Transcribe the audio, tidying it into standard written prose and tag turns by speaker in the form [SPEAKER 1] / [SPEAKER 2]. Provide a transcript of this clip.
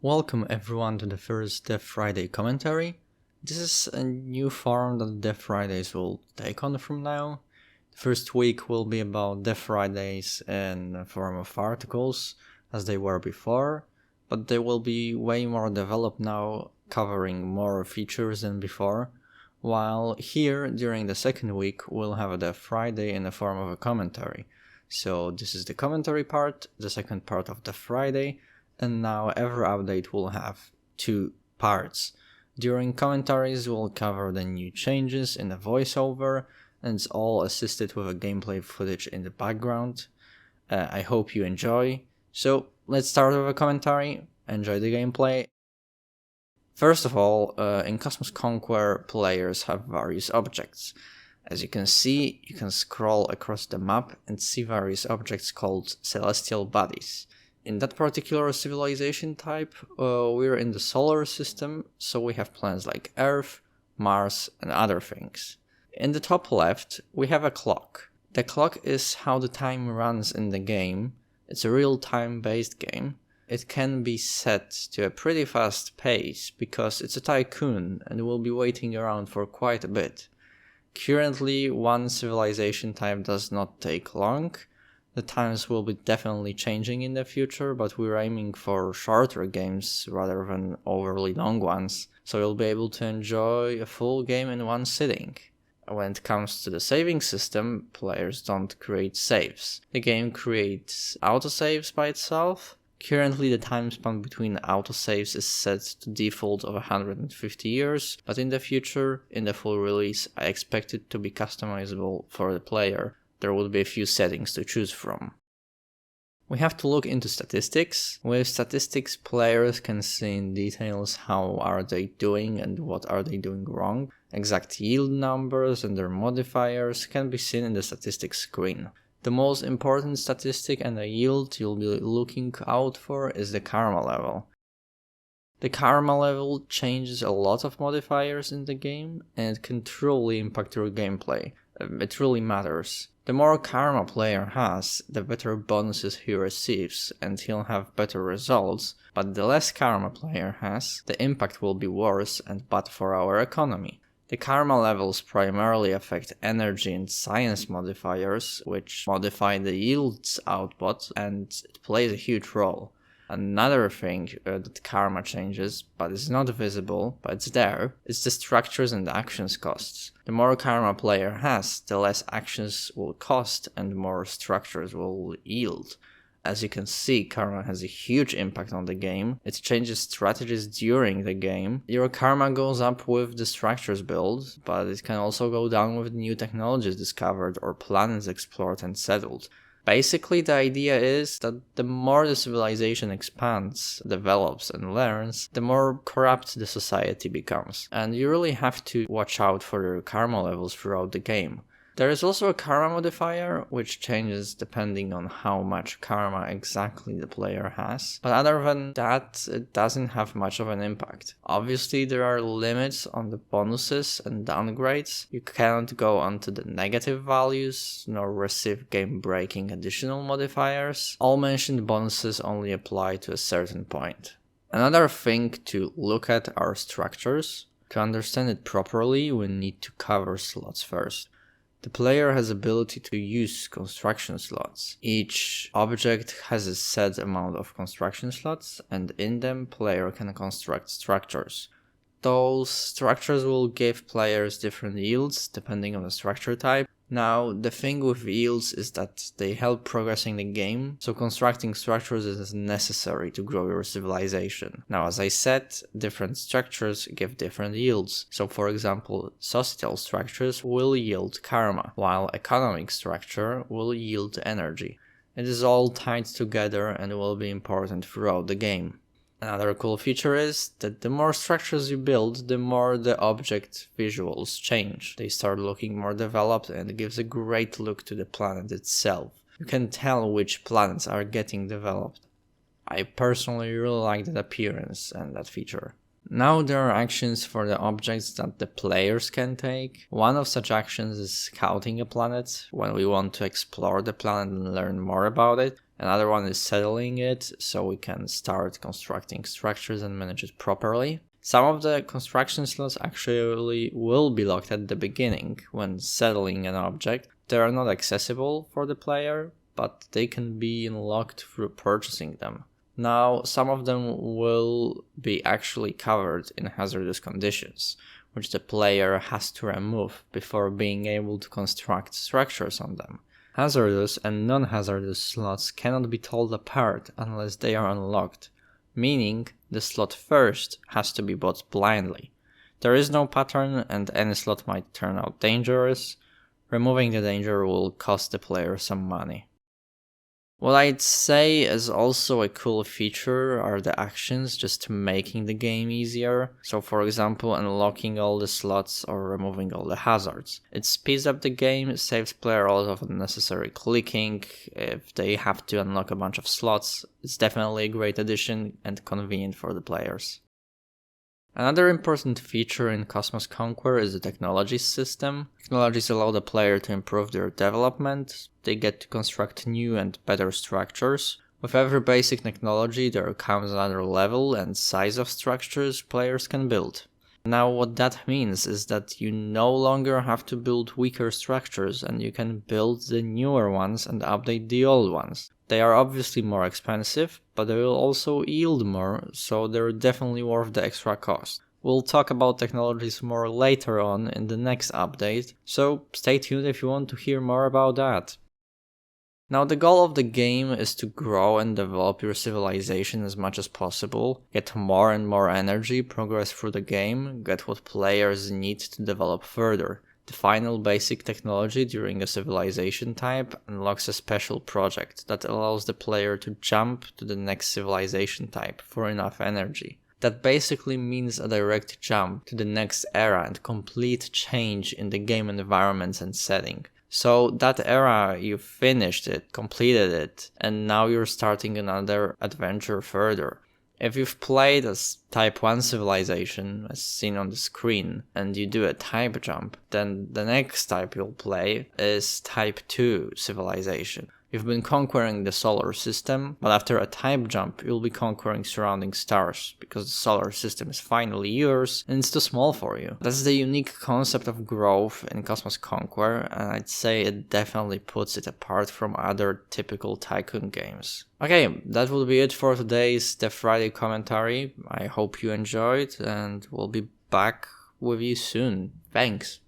[SPEAKER 1] Welcome everyone to the first Dev Friday commentary. This is a new form that Dev Fridays will take on from now. The first week will be about Dev Fridays in the form of articles, as they were before, but they will be way more developed now, covering more features than before, while here, during the second week, we'll have a Dev Friday in the form of a commentary. So this is the commentary part, the second part of Dev Friday, and now every update will have two parts. During commentaries we'll cover the new changes in the voiceover, and it's all assisted with a gameplay footage in the background. I hope you enjoy. So let's start with a commentary. Enjoy the gameplay. First of all, in Cosmos Conquer, players have various objects. As you can see, you can scroll across the map and see various objects called celestial bodies. In that particular civilization type, we're in the solar system, so we have planets like Earth, Mars, and other things. In the top left, we have a clock. The clock is how the time runs in the game. It's a real-time based game. It can be set to a pretty fast pace because it's a tycoon and will be waiting around for quite a bit. Currently, one civilization type does not take long. The times will be definitely changing in the future, but we're aiming for shorter games rather than overly long ones, so you'll be able to enjoy a full game in one sitting. When it comes to the saving system, players don't create saves. The game creates autosaves by itself. Currently the time span between autosaves is set to default of 150 years, but in the future, in the full release, I expect it to be customizable for the player. There will be a few settings to choose from. We have to look into statistics. With statistics, players can see in details how are they doing and what are they doing wrong. Exact yield numbers and their modifiers can be seen in the statistics screen. The most important statistic and the yield you'll be looking out for is the karma level. The karma level changes a lot of modifiers in the game, and it can truly impact your gameplay. It really matters. The more karma a player has, the better bonuses he receives, and he'll have better results, but the less karma a player has, the impact will be worse and bad for our economy. The karma levels primarily affect energy and science modifiers, which modify the yields output, and it plays a huge role. Another thing that karma changes, but is not visible, but it's there, is the structures and actions costs. The more karma a player has, the less actions will cost and more structures will yield. As you can see, karma has a huge impact on the game. It changes strategies during the game. Your karma goes up with the structures build, but it can also go down with new technologies discovered or planets explored and settled. Basically, the idea is that the more the civilization expands, develops, and learns, the more corrupt the society becomes. And you really have to watch out for your karma levels throughout the game. There is also a karma modifier, which changes depending on how much karma exactly the player has, but other than that, it doesn't have much of an impact. Obviously, there are limits on the bonuses and downgrades. You cannot go onto the negative values, nor receive game-breaking additional modifiers. All mentioned bonuses only apply to a certain point. Another thing to look at are structures. To understand it properly, we need to cover slots first. The player has ability to use construction slots. Each object has a set amount of construction slots, and in them player can construct structures. Those structures will give players different yields depending on the structure type. Now, the thing with yields is that they help progressing the game, so constructing structures is necessary to grow your civilization. Now, as I said, different structures give different yields. So, for example, societal structures will yield karma, while economic structure will yield energy. It is all tied together and will be important throughout the game. Another cool feature is that the more structures you build, the more the object visuals change. They start looking more developed and it gives a great look to the planet itself. You can tell which planets are getting developed. I personally really like that appearance and that feature. Now there are actions for the objects that the players can take. One of such actions is scouting a planet, when we want to explore the planet and learn more about it. Another one is settling it, so we can start constructing structures and manage it properly. Some of the construction slots actually will be locked at the beginning when settling an object. They are not accessible for the player, but they can be unlocked through purchasing them. Now, some of them will be actually covered in hazardous conditions, which the player has to remove before being able to construct structures on them. Hazardous and non-hazardous slots cannot be told apart unless they are unlocked, meaning the slot first has to be bought blindly. There is no pattern and any slot might turn out dangerous. Removing the danger will cost the player some money. What I'd say is also a cool feature are the actions just making the game easier. So for example, unlocking all the slots or removing all the hazards. It speeds up the game, saves player a lot of unnecessary clicking. If they have to unlock a bunch of slots, it's definitely a great addition and convenient for the players. Another important feature in Cosmos Conquer is the technology system. Technologies allow the player to improve their development. They get to construct new and better structures. With every basic technology, there comes another level and size of structures players can build. Now what that means is that you no longer have to build weaker structures and you can build the newer ones and update the old ones. They are obviously more expensive, but they will also yield more, so they're definitely worth the extra cost. We'll talk about technologies more later on in the next update, so stay tuned if you want to hear more about that. Now the goal of the game is to grow and develop your civilization as much as possible, get more and more energy, progress through the game, get what players need to develop further. The final basic technology during a civilization type unlocks a special project that allows the player to jump to the next civilization type for enough energy. That basically means a direct jump to the next era and complete change in the game environment and setting. So that era, you finished it, completed it, and now you're starting another adventure further. If you've played as Type 1 civilization, as seen on the screen, and you do a type jump, then the next type you'll play is Type 2 civilization. You've been conquering the solar system, but after a type jump, you'll be conquering surrounding stars, because the solar system is finally yours, and it's too small for you. That's the unique concept of growth in Cosmos Conquer, and I'd say it definitely puts it apart from other typical tycoon games. Okay, that will be it for today's Death Friday commentary. I hope you enjoyed, and we'll be back with you soon. Thanks.